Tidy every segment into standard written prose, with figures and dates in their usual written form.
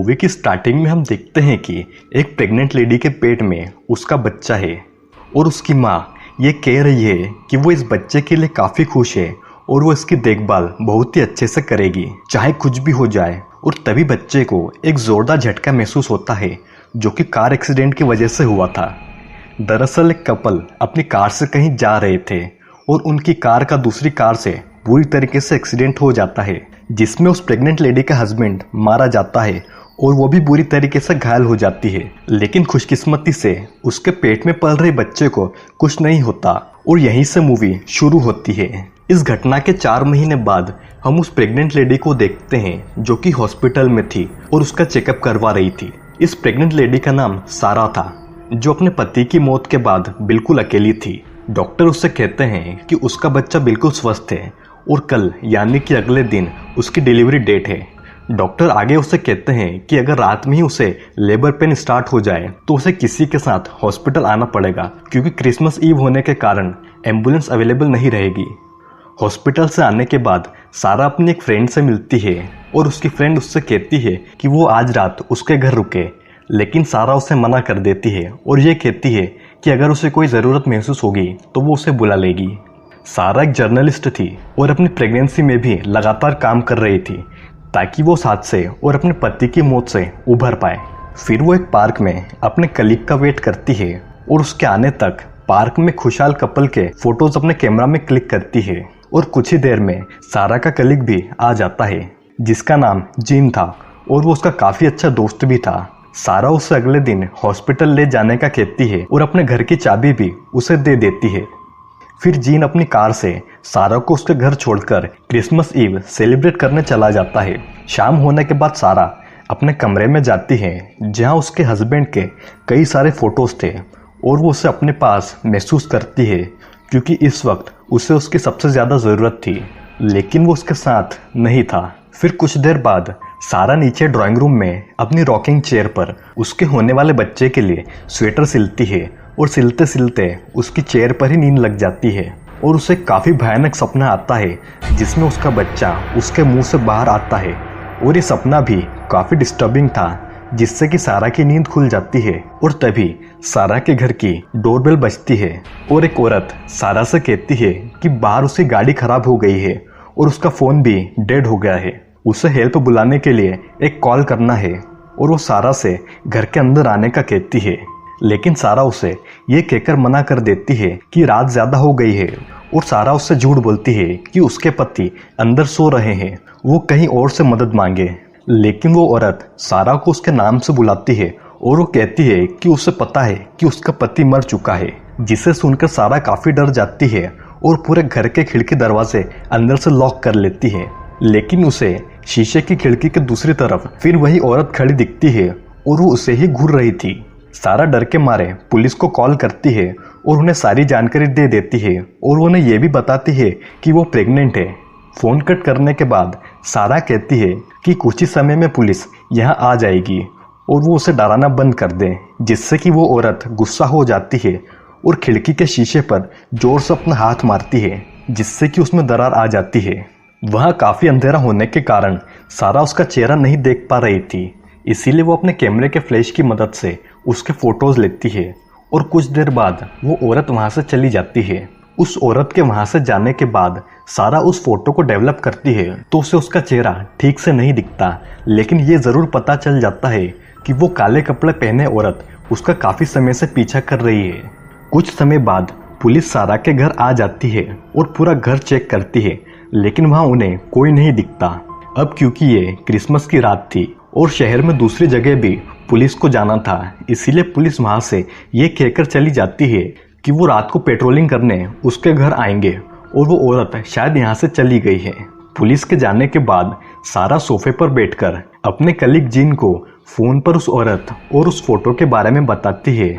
Movie की starting में हम देखते हैं कि एक प्रेग्नेंट लेडी के पेट में उसका बच्चा है और उसकी माँ ये कह रही है कि वो इस बच्चे के लिए काफ़ी खुश है और वो इसकी देखभाल बहुत ही अच्छे से करेगी चाहे कुछ भी हो जाए। और तभी बच्चे को एक ज़ोरदार झटका महसूस होता है जो कि कार एक्सीडेंट की वजह से हुआ था। दरअसल एक कपल अपनी कार से कहीं जा रहे थे और उनकी कार का दूसरी कार से बुरी तरीके से एक्सीडेंट हो जाता है जिसमें उस प्रेग्नेंट लेडी का हस्बैंड मारा जाता है और वो भी बुरी तरीके से घायल हो जाती है। लेकिन खुशकिस्मती से उसके पेट में पल रहे बच्चे को कुछ नहीं होता और यहीं से मूवी शुरू होती है। इस घटना के 4 महीने बाद हम उस प्रेग्नेंट लेडी को देखते हैं जो कि हॉस्पिटल में थी और उसका चेकअप करवा रही थी। इस प्रेग्नेंट लेडी का नाम सारा था जो अपने पति की मौत के बाद बिल्कुल अकेली थी। डॉक्टर उससे कहते हैं कि उसका बच्चा बिल्कुल स्वस्थ है और कल यानी कि अगले दिन उसकी डिलीवरी डेट है। डॉक्टर आगे उसे कहते हैं कि अगर रात में ही उसे लेबर पेन स्टार्ट हो जाए तो उसे किसी के साथ हॉस्पिटल आना पड़ेगा क्योंकि क्रिसमस ईव होने के कारण एम्बुलेंस अवेलेबल नहीं रहेगी। हॉस्पिटल से आने के बाद सारा अपनी एक फ्रेंड से मिलती है और उसकी फ्रेंड उससे कहती है कि वो आज रात उसके घर रुके, लेकिन सारा उसे मना कर देती है और ये कहती है कि अगर उसे कोई ज़रूरत महसूस होगी तो वो उसे बुला लेगी। सारा एक जर्नलिस्ट थी और अपनी प्रेगनेंसी में भी लगातार काम कर रही थी ताकि वो उस हादसे और अपने पति की मौत से उभर पाए। फिर वो एक पार्क में अपने कलीग का वेट करती है और उसके आने तक पार्क में खुशहाल कपल के फोटोज अपने कैमरा में क्लिक करती है और कुछ ही देर में सारा का कलीग भी आ जाता है जिसका नाम जीन था और वो उसका काफ़ी अच्छा दोस्त भी था। सारा उसे अगले दिन हॉस्पिटल ले जाने का कहती है और अपने घर की चाबी भी उसे दे देती है। फिर जीन अपनी कार से सारा को उसके घर छोड़कर क्रिसमस ईव सेलिब्रेट करने चला जाता है। शाम होने के बाद सारा अपने कमरे में जाती है जहां उसके हस्बैंड के कई सारे फोटोज थे और वो उसे अपने पास महसूस करती है क्योंकि इस वक्त उसे उसकी सबसे ज़्यादा ज़रूरत थी, लेकिन वो उसके साथ नहीं था। फिर कुछ देर बाद सारा नीचे ड्राइंग रूम में अपनी रॉकिंग चेयर पर उसके होने वाले बच्चे के लिए स्वेटर सिलती है और सिलते सिलते उसकी चेयर पर ही नींद लग जाती है और उसे काफ़ी भयानक सपना आता है जिसमें उसका बच्चा उसके मुंह से बाहर आता है और ये सपना भी काफ़ी डिस्टर्बिंग था जिससे कि सारा की नींद खुल जाती है। और तभी सारा के घर की डोरबेल बजती है और एक औरत सारा से कहती है कि बाहर उसकी गाड़ी खराब हो गई है और उसका फ़ोन भी डेड हो गया है, उसे हेल्प बुलाने के लिए एक कॉल करना है और वो सारा से घर के अंदर आने का कहती है। लेकिन सारा उसे ये कहकर मना कर देती है कि रात ज़्यादा हो गई है और सारा उससे झूठ बोलती है कि उसके पति अंदर सो रहे हैं, वो कहीं और से मदद मांगे। लेकिन वो औरत सारा को उसके नाम से बुलाती है और वो कहती है कि उसे पता है कि उसका पति मर चुका है, जिसे सुनकर सारा काफ़ी डर जाती है और पूरे घर के खिड़की दरवाजे अंदर से लॉक कर लेती है। लेकिन उसे शीशे की खिड़की के दूसरी तरफ फिर वही औरत खड़ी दिखती है और वो उसे ही घूर रही थी। सारा डर के मारे पुलिस को कॉल करती है और उन्हें सारी जानकारी दे देती है और उन्हें यह भी बताती है कि वो प्रेग्नेंट है। फ़ोन कट करने के बाद सारा कहती है कि कुछ ही समय में पुलिस यहाँ आ जाएगी और वो उसे डराना बंद कर दे, जिससे कि वो औरत गुस्सा हो जाती है और खिड़की के शीशे पर जोर से अपना हाथ मारती है जिससे कि उसमें दरार आ जाती है। वहाँ काफ़ी अंधेरा होने के कारण सारा उसका चेहरा नहीं देख पा रही थी, इसीलिए वो अपने कैमरे के फ्लैश की मदद से उसके फ़ोटोज़ लेती है और कुछ देर बाद वो औरत वहाँ से चली जाती है। उस औरत के वहाँ से जाने के बाद सारा उस फोटो को डेवलप करती है तो उसे उसका चेहरा ठीक से नहीं दिखता, लेकिन ये ज़रूर पता चल जाता है कि वो काले कपड़े पहने औरत उसका काफ़ी समय से पीछा कर रही है। कुछ समय बाद पुलिस सारा के घर आ जाती है और पूरा घर चेक करती है, लेकिन वहाँ उन्हें कोई नहीं दिखता। अब क्योंकि ये क्रिसमस की रात थी और शहर में दूसरी जगह भी पुलिस को जाना था, इसीलिए पुलिस वहाँ से ये कहकर चली जाती है कि वो रात को पेट्रोलिंग करने उसके घर आएंगे और वो औरत शायद यहाँ से चली गई है। पुलिस के जाने के बाद सारा सोफे पर बैठकर अपने कलीग जीन को फ़ोन पर उस औरत और उस फोटो के बारे में बताती है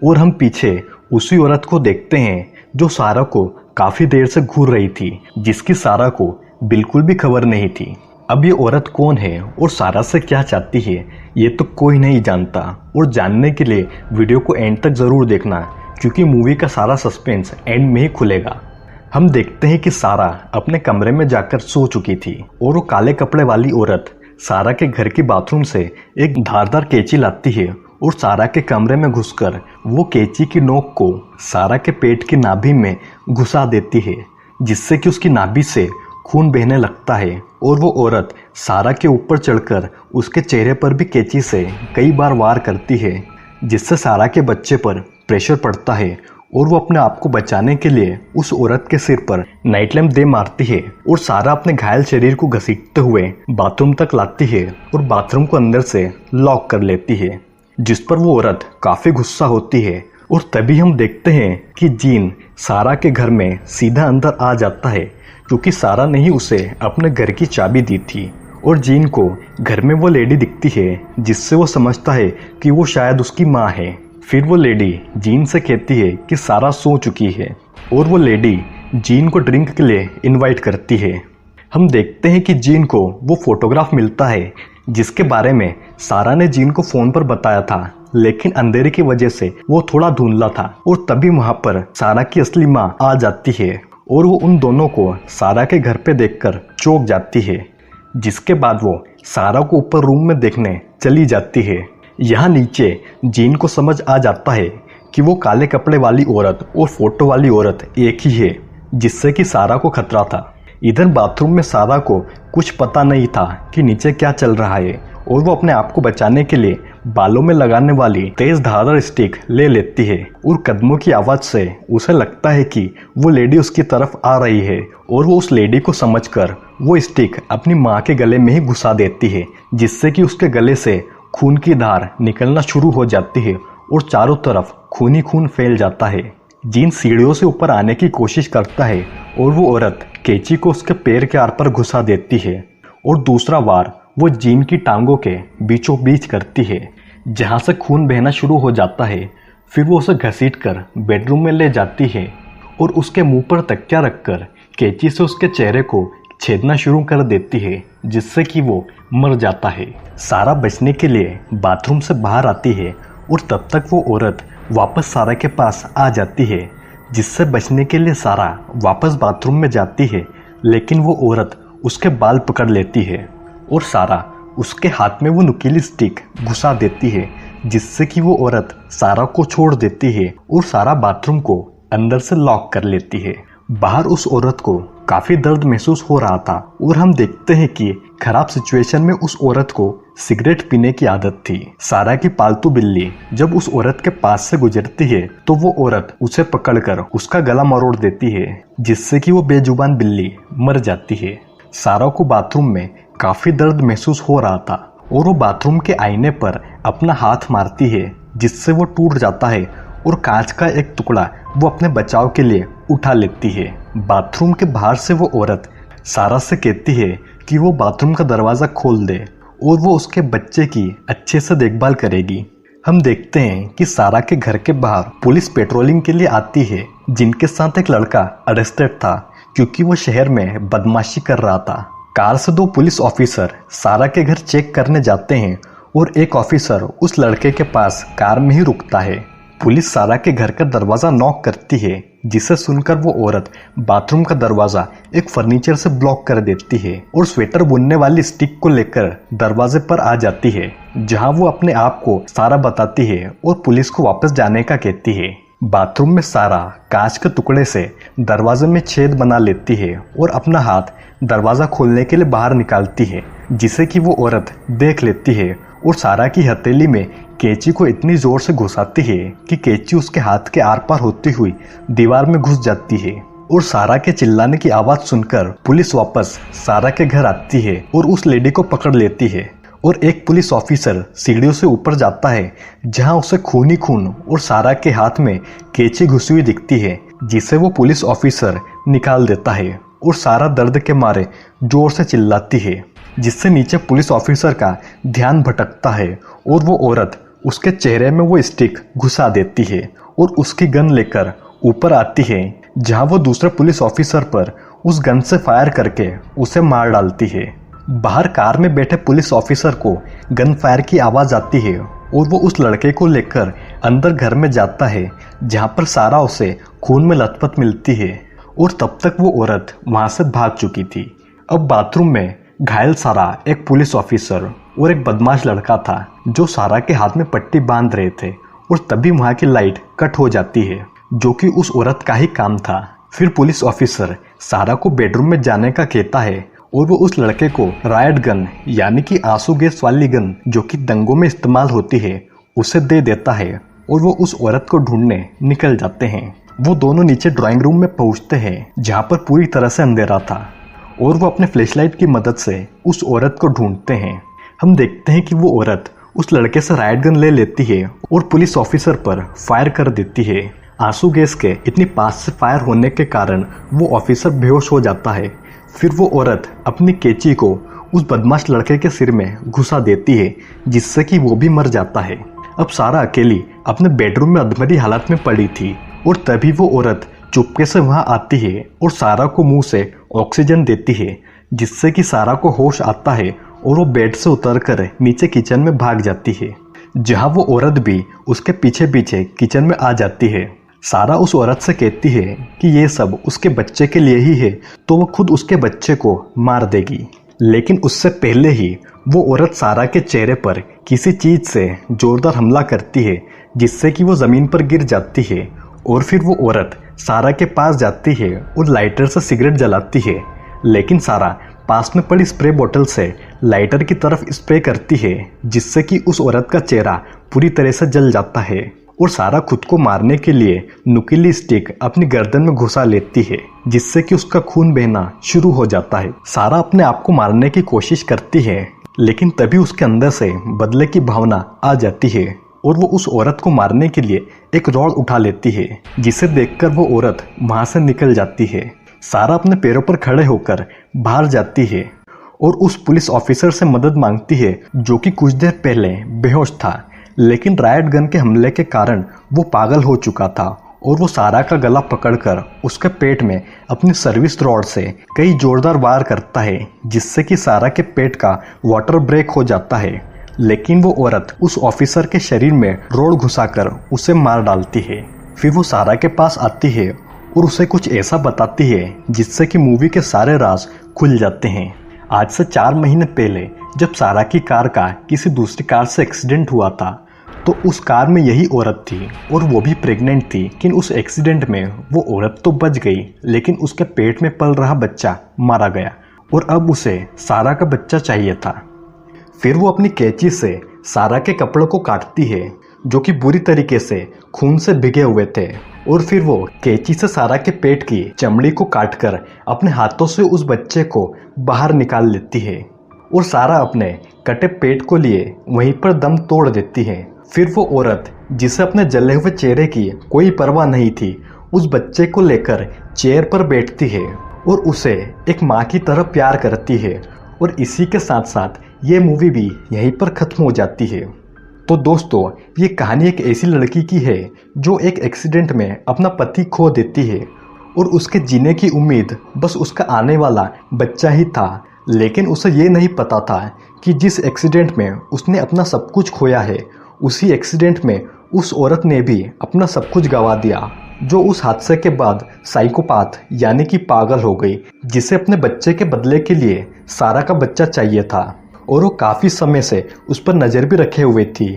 और हम पीछे उसी औरत को देखते हैं जो सारा को काफ़ी देर से घूर रही थी, जिसकी सारा को बिल्कुल भी खबर नहीं थी। अब ये औरत कौन है और सारा से क्या चाहती है ये तो कोई नहीं जानता, और जानने के लिए वीडियो को एंड तक ज़रूर देखना क्योंकि मूवी का सारा सस्पेंस एंड में ही खुलेगा। हम देखते हैं कि सारा अपने कमरे में जाकर सो चुकी थी और वो काले कपड़े वाली औरत सारा के घर की बाथरूम से एक धारदार कैंची लाती है और सारा के कमरे में घुसकर वो कैंची की नोक को सारा के पेट की नाभि में घुसा देती है, जिससे कि उसकी नाभि से खून बहने लगता है और वो औरत सारा के ऊपर चढ़कर उसके चेहरे पर भी कैंची से कई बार वार करती है, जिससे सारा के बच्चे पर प्रेशर पड़ता है और वो अपने आप को बचाने के लिए उस औरत के सिर पर नाइट लैम्प दे मारती है और सारा अपने घायल शरीर को घसीटते हुए बाथरूम तक लाती है और बाथरूम को अंदर से लॉक कर लेती है, जिस पर वो औरत काफ़ी गुस्सा होती है। और तभी हम देखते हैं कि जीन सारा के घर में सीधा अंदर आ जाता है, क्योंकि सारा ने ही उसे अपने घर की चाबी दी थी और जीन को घर में वो लेडी दिखती है, जिससे वो समझता है कि वो शायद उसकी माँ है। फिर वो लेडी जीन से कहती है कि सारा सो चुकी है और वो लेडी जीन को ड्रिंक के लिए इनवाइट करती है। हम देखते हैं कि जीन को वो फोटोग्राफ मिलता है जिसके बारे में सारा ने जीन को फ़ोन पर बताया था, लेकिन अंधेरे की वजह से वो थोड़ा धुंधला था। और तभी वहाँ पर सारा की असली माँ आ जाती है और वो उन दोनों को सारा के घर पे देखकर चौंक जाती है, जिसके बाद वो सारा को ऊपर रूम में देखने चली जाती है। यहाँ नीचे जीन को समझ आ जाता है कि वो काले कपड़े वाली औरत और फोटो वाली औरत एक ही है, जिससे कि सारा को खतरा था। इधर बाथरूम में सारा को कुछ पता नहीं था कि नीचे क्या चल रहा है और वो अपने आप को बचाने के लिए बालों में लगाने वाली तेज धारदार स्टिक ले लेती है और कदमों की आवाज़ से उसे लगता है कि वो लेडी उसकी तरफ आ रही है और वो उस लेडी को समझकर वो स्टिक अपनी माँ के गले में ही घुसा देती है, जिससे कि उसके गले से खून की धार निकलना शुरू हो जाती है और चारों तरफ खून ही खून फैल जाता है। जीन सीढ़ियों से ऊपर आने की कोशिश करता है और वो औरत कैंची को उसके पैर के आर पर घुसा देती है और दूसरा वार वो जीन की टांगों के बीचों बीच करती है, जहाँ से खून बहना शुरू हो जाता है। फिर वो उसे घसीटकर बेडरूम में ले जाती है और उसके मुंह पर तकिया रखकर कैंची से उसके चेहरे को छेदना शुरू कर देती है, जिससे कि वो मर जाता है। सारा बचने के लिए बाथरूम से बाहर आती है और तब तक वो औरत वापस सारा के पास आ जाती है, जिससे बचने के लिए सारा वापस बाथरूम में जाती है, लेकिन वो औरत उसके बाल पकड़ लेती है और सारा उसके हाथ में वो नुकीली स्टिक घुसा देती है, जिससे कि वो औरत सारा को छोड़ देती है और सारा बाथरूम को अंदर से लॉक कर लेती है। बाहर उस औरत को काफ़ी दर्द महसूस हो रहा था और हम देखते हैं कि खराब सिचुएशन में उस औरत को सिगरेट पीने की आदत थी। सारा की पालतू बिल्ली जब उस औरत के पास से गुजरती है तो वो औरत उसे पकड़कर उसका गला मरोड़ देती है, जिससे कि वो बेजुबान बिल्ली मर जाती है। सारा को बाथरूम में काफ़ी दर्द महसूस हो रहा था और वो बाथरूम के आईने पर अपना हाथ मारती है, जिससे वो टूट जाता है और कांच का एक टुकड़ा वो अपने बचाव के लिए उठा लेती है। बाथरूम के बाहर से वो औरत सारा से कहती है कि वो बाथरूम का दरवाज़ा खोल दे और वो उसके बच्चे की अच्छे से देखभाल करेगी। हम देखते हैं कि सारा के घर के बाहर पुलिस पेट्रोलिंग के लिए आती है, जिनके साथ एक लड़का अरेस्टेड था क्योंकि वो शहर में बदमाशी कर रहा था। कार से 2 पुलिस ऑफिसर सारा के घर चेक करने जाते हैं और एक ऑफिसर उस लड़के के पास कार में ही रुकता है। पुलिस सारा के घर का दरवाज़ा नॉक करती है, जिसे सुनकर वो औरत बाथरूम का दरवाज़ा एक फर्नीचर से ब्लॉक कर देती है और स्वेटर बुनने वाली स्टिक को लेकर दरवाजे पर आ जाती है, जहां वो अपने आप को सारा बताती है और पुलिस को वापस जाने का कहती है। बाथरूम में सारा कांच के टुकड़े से दरवाजे में छेद बना लेती है और अपना हाथ दरवाज़ा खोलने के लिए बाहर निकालती है, जिसे कि वो औरत देख लेती है और सारा की हथेली में कैंची को इतनी जोर से घुसाती है कि कैंची उसके हाथ के आर पार होती हुई दीवार में घुस जाती है और सारा के चिल्लाने की आवाज़ सुनकर पुलिस वापस सारा के घर आती है और उस लेडी को पकड़ लेती है और एक पुलिस ऑफिसर सीढ़ियों से ऊपर जाता है, जहां उसे खून ही खून और सारा के हाथ में कैंची घुसी हुई दिखती है, जिसे वो पुलिस ऑफिसर निकाल देता है और सारा दर्द के मारे जोर से चिल्लाती है, जिससे नीचे पुलिस ऑफिसर का ध्यान भटकता है और वो औरत उसके चेहरे में वो स्टिक घुसा देती है और उसकी गन लेकर ऊपर आती है, जहां वो दूसरे पुलिस ऑफिसर पर उस गन से फायर करके उसे मार डालती है। बाहर कार में बैठे पुलिस ऑफिसर को गन फायर की आवाज़ आती है और वो उस लड़के को लेकर अंदर घर में जाता है, जहां पर सारा उसे खून में लथपथ मिलती है और तब तक वो औरत वहां से भाग चुकी थी। अब बाथरूम में घायल सारा एक पुलिस ऑफिसर और एक बदमाश लड़का था जो सारा के हाथ में पट्टी बांध रहे थे और तभी वहाँ की लाइट कट हो जाती है, जो कि उस औरत का ही काम था। फिर पुलिस ऑफिसर सारा को बेडरूम में जाने का कहता है और वो उस लड़के को रायट गन यानी कि आंसू गैस वाली गन जो कि दंगों में इस्तेमाल होती है उसे दे देता है और वो उस औरत को ढूंढने निकल जाते हैं। वो दोनों नीचे ड्राइंग रूम में पहुंचते हैं जहाँ पर पूरी तरह से अंधेरा था और वो अपने फ्लैशलाइट की मदद से उस औरत को ढूंढते हैं। हम देखते हैं कि वो औरत उस लड़के से रायट गन ले लेती है और पुलिस ऑफिसर पर फायर कर देती है। आंसू गैस के इतनी पास से फायर होने के कारण वो ऑफिसर बेहोश हो जाता है। फिर वो औरत अपनी कैंची को उस बदमाश लड़के के सिर में घुसा देती है जिससे कि वो भी मर जाता है। अब सारा अकेली अपने बेडरूम में अधमरी हालत में पड़ी थी और तभी वो औरत चुपके से वहां आती है और सारा को मुंह से ऑक्सीजन देती है जिससे कि सारा को होश आता है और वो बेड से उतरकर नीचे किचन में भाग जाती है, जहां वो औरत भी उसके पीछे पीछे किचन में आ जाती है। सारा उस औरत से कहती है कि ये सब उसके बच्चे के लिए ही है तो वो खुद उसके बच्चे को मार देगी, लेकिन उससे पहले ही वो औरत सारा के चेहरे पर किसी चीज से जोरदार हमला करती है जिससे कि वो जमीन पर गिर जाती है। और फिर वो औरत सारा के पास जाती है और लाइटर से सिगरेट जलाती है, लेकिन सारा पास में पड़ी स्प्रे बोतल से लाइटर की तरफ स्प्रे करती है जिससे कि उस औरत का चेहरा पूरी तरह से जल जाता है और सारा खुद को मारने के लिए नुकीली स्टिक अपनी गर्दन में घुसा लेती है जिससे कि उसका खून बहना शुरू हो जाता है। सारा अपने आप को मारने की कोशिश करती है, लेकिन तभी उसके अंदर से बदले की भावना आ जाती है और वो उस औरत को मारने के लिए एक रॉड उठा लेती है जिसे देखकर वो औरत वहां से निकल जाती है। सारा अपने पैरों पर खड़े होकर बाहर जाती है और उस पुलिस ऑफिसर से मदद मांगती है जो कि कुछ देर पहले बेहोश था, लेकिन रायट गन के हमले के कारण वो पागल हो चुका था और वो सारा का गला पकड़कर उसके पेट में अपनी सर्विस रॉड से कई जोरदार वार करता है जिससे कि सारा के पेट का वाटर ब्रेक हो जाता है। लेकिन वो औरत उस ऑफिसर के शरीर में रॉड घुसाकर उसे मार डालती है। फिर वो सारा के पास आती है और उसे कुछ ऐसा बताती है जिससे कि मूवी के सारे राज खुल जाते हैं। आज से 4 महीने पहले जब सारा की कार का किसी दूसरी कार से एक्सीडेंट हुआ था तो उस कार में यही औरत थी और वो भी प्रेग्नेंट थी, लेकिन उस एक्सीडेंट में वो औरत तो बच गई लेकिन उसके पेट में पल रहा बच्चा मारा गया और अब उसे सारा का बच्चा चाहिए था। फिर वो अपनी कैंची से सारा के कपड़ों को काटती है जो कि बुरी तरीके से खून से भिगे हुए थे और फिर वो कैंची से सारा के पेट की चमड़ी को काटकर अपने हाथों से उस बच्चे को बाहर निकाल लेती है और सारा अपने कटे पेट को लिए वहीं पर दम तोड़ देती है। फिर वो औरत जिसे अपने जले हुए चेहरे की कोई परवाह नहीं थी उस बच्चे को लेकर चेयर पर बैठती है और उसे एक माँ की तरह प्यार करती है और इसी के साथ साथ ये मूवी भी यहीं पर ख़त्म हो जाती है। तो दोस्तों, ये कहानी एक ऐसी लड़की की है जो एक एक्सीडेंट में अपना पति खो देती है और उसके जीने की उम्मीद बस उसका आने वाला बच्चा ही था, लेकिन उसे ये नहीं पता था कि जिस एक्सीडेंट में उसने अपना सब कुछ खोया है उसी एक्सीडेंट में उस औरत ने भी अपना सब कुछ गंवा दिया, जो उस हादसे के बाद साइकोपाथ यानी कि पागल हो गई, जिसे अपने बच्चे के बदले के लिए सारा का बच्चा चाहिए था और वो काफ़ी समय से उस पर नज़र भी रखे हुए थी।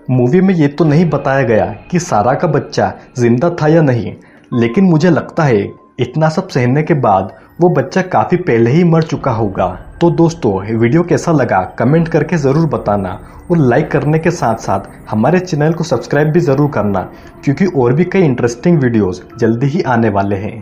मूवी में ये तो नहीं बताया गया कि सारा का बच्चा जिंदा था या नहीं, लेकिन मुझे लगता है इतना सब सहने के बाद वो बच्चा काफ़ी पहले ही मर चुका होगा। तो दोस्तों, वीडियो कैसा लगा कमेंट करके ज़रूर बताना और लाइक करने के साथ साथ हमारे चैनल को सब्सक्राइब भी ज़रूर करना, क्योंकि और भी कई इंटरेस्टिंग वीडियोस जल्दी ही आने वाले हैं।